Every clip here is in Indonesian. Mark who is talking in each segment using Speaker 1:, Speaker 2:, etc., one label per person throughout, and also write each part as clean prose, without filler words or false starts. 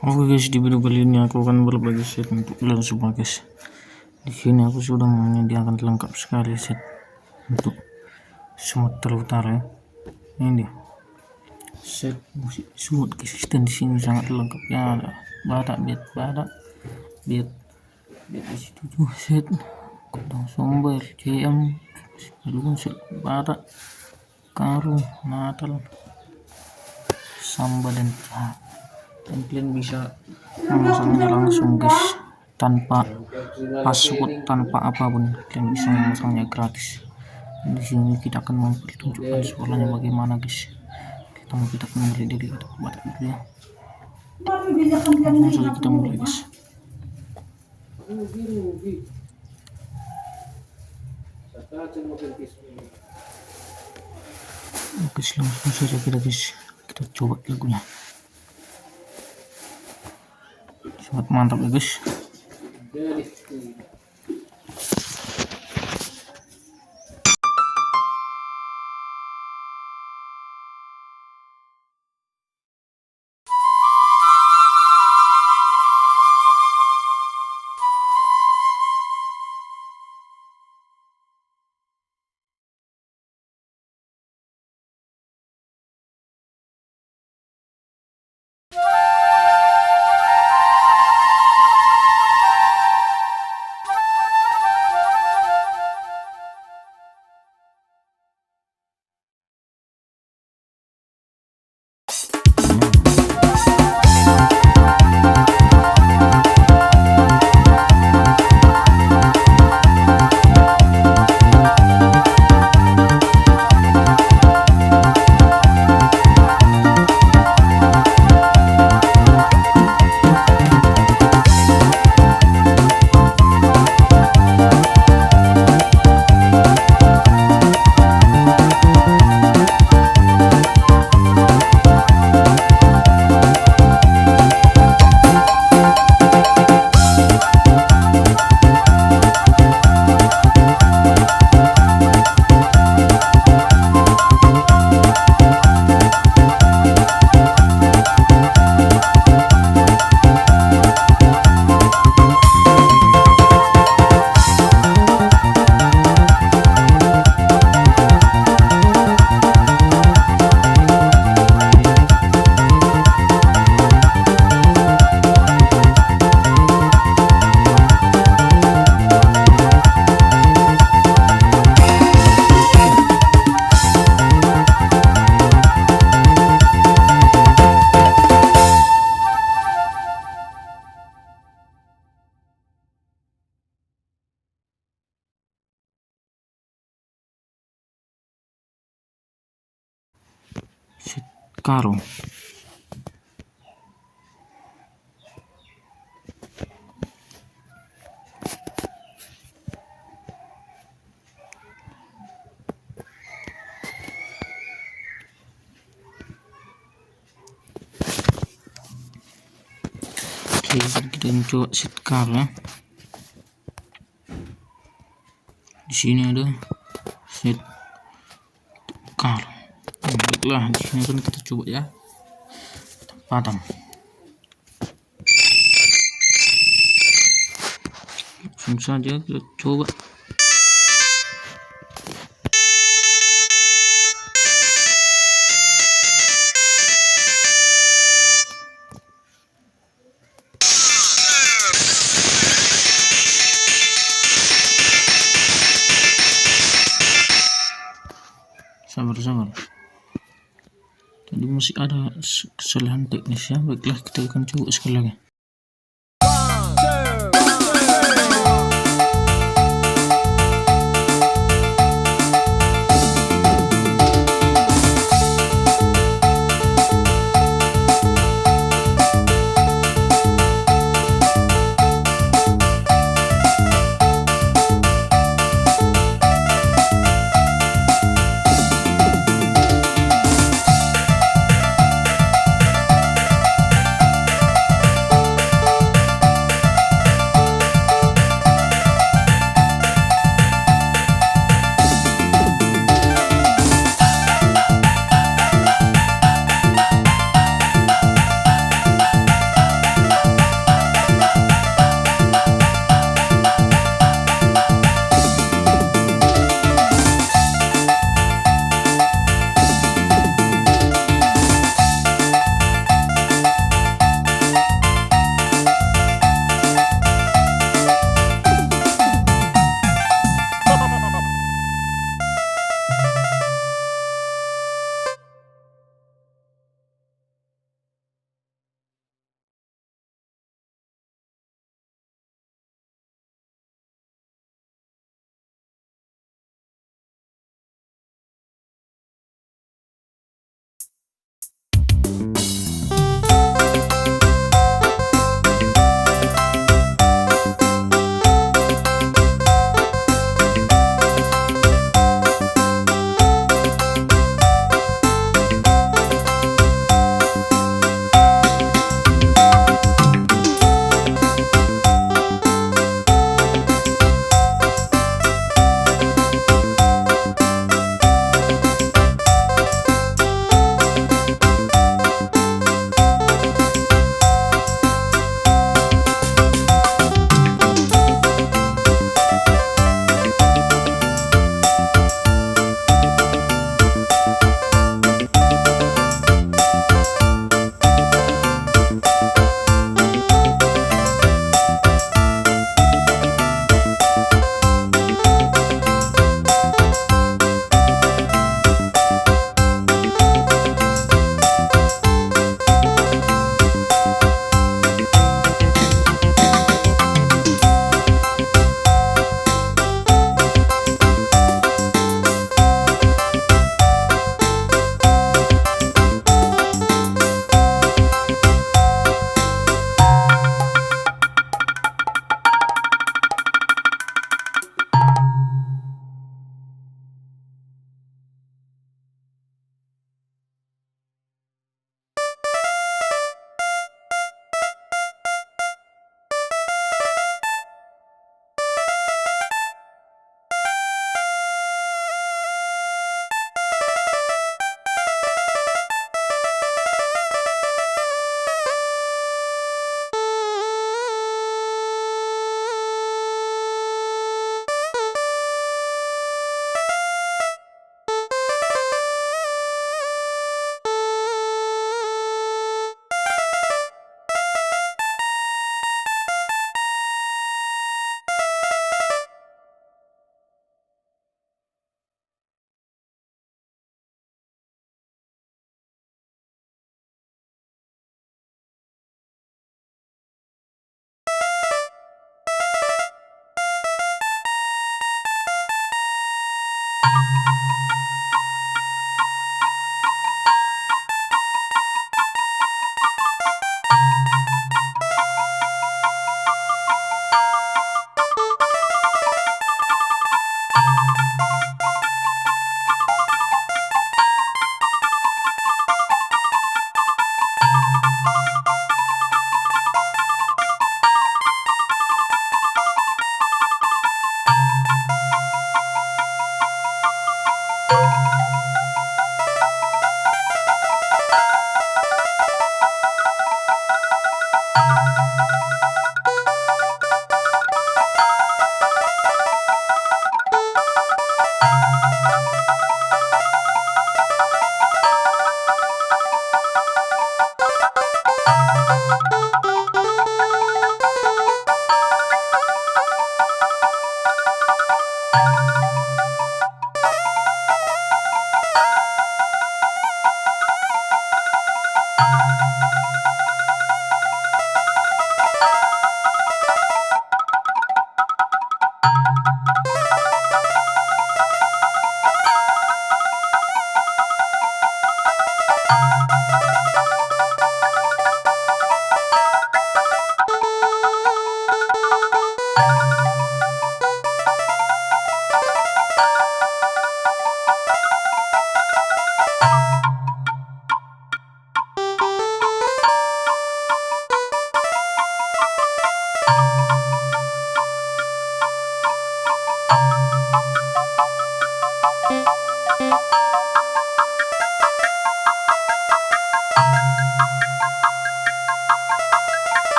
Speaker 1: Oke guys, di video kali ini aku akan berbagi set untuk kalian semua guys. Di sini aku sudah menyediakan lengkap sekali set untuk Sumatera Utara ya. Ini dia set musik semut guys, dan di sini sangat lengkap ya, ada Batak, beat di situ juga set kodang sombel, CM, Simalungun, set Batak, Karo, Natal, Samba dan Jahat. Dan kalian bisa memasangnya langsung guys, tanpa password, tanpa apapun. Kalian bisa memasangnya gratis. Dan di sini kita akan mempertunjukkan suaranya bagaimana guys. Kita akan mulai dari Batak dulu ya. Langsung saja kita mulai guys. Oke, langsung saja kita coba lagunya. Sangat mantap ya guys. Set Karo. Oke, kita coba set Karo ya. Di sini ada set Karo. Baiklah, di sini kan kita coba ya. Padam. Langsung saja kita coba. Sabar. Tadi masih ada kesalahan teknis ya. Baiklah, kita akan coba sekali lagi.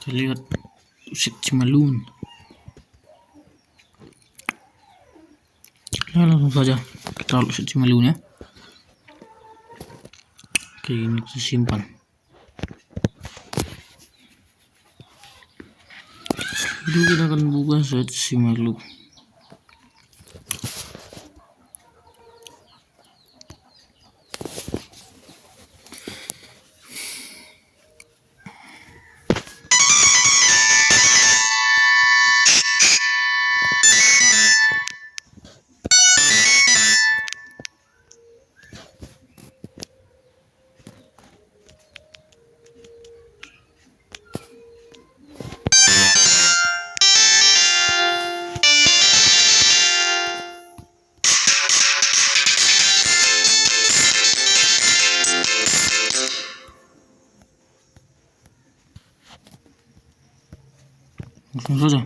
Speaker 1: Kita lihat Simalungun. Ya, langsung saja kita taruh Simalungun ya. Oke, ini kita simpan. Jadi kita akan buka Simalungun. Langsung saja.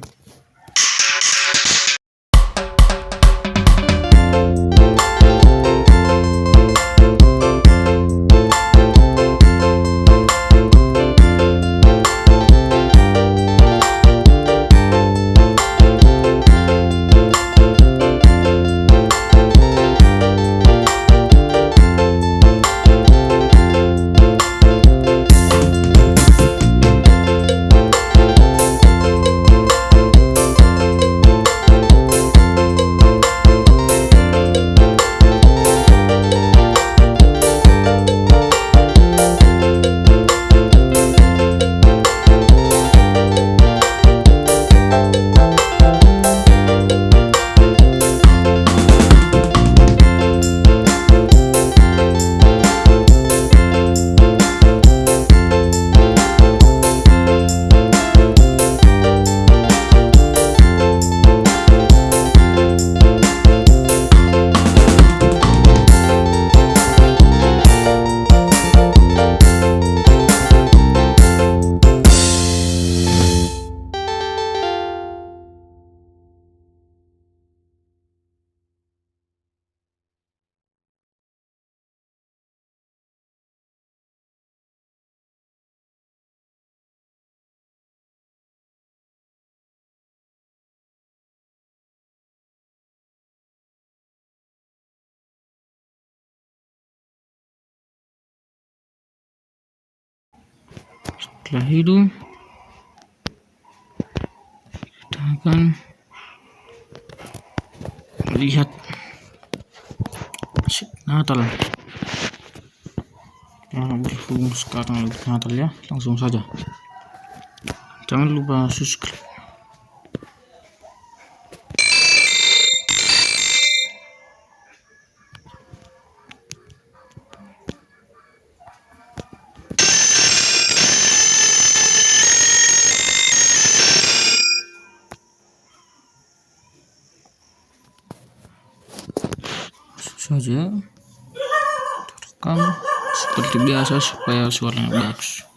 Speaker 1: Setelah itu kita akan melihat Natal. Berhubung sekarang lagi Natal ya, langsung saja. Jangan lupa subscribe. Saja rekam seperti biasa supaya suaranya bagus.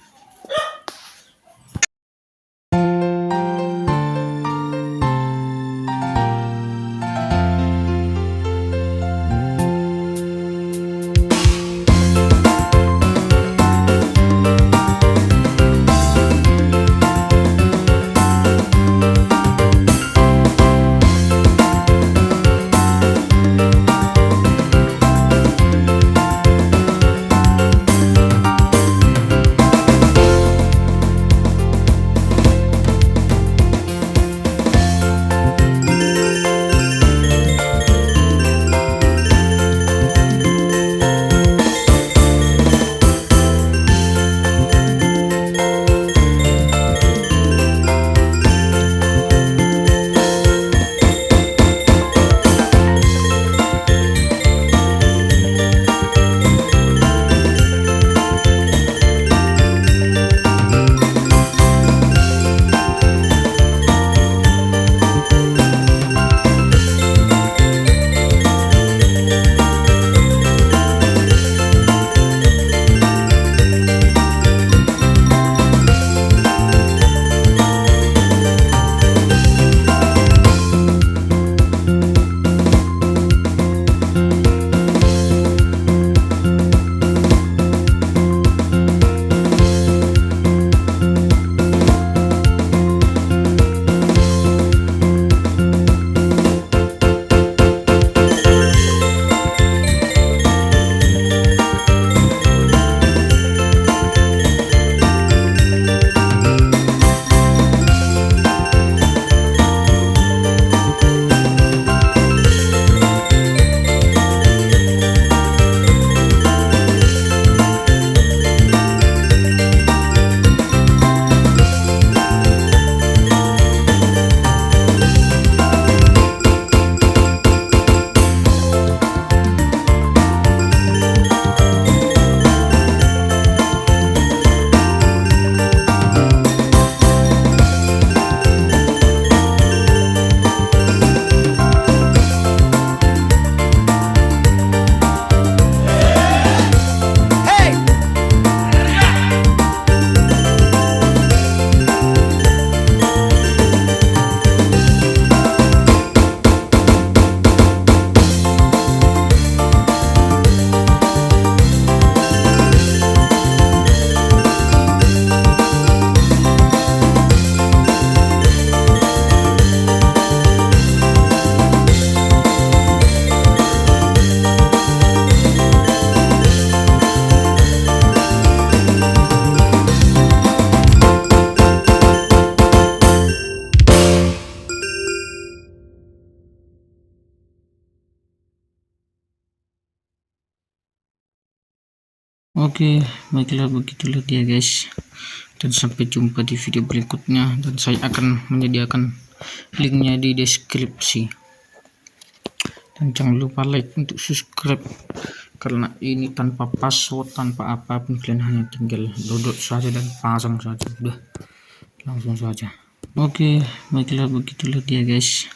Speaker 1: Oke, baiklah begitulah dia guys, dan sampai jumpa di video berikutnya, dan saya akan menyediakan linknya di deskripsi, dan jangan lupa like untuk subscribe, karena ini tanpa password, tanpa apapun, kalian hanya tinggal download saja dan pasang saja, udah langsung saja. Oke, baiklah begitulah dia guys.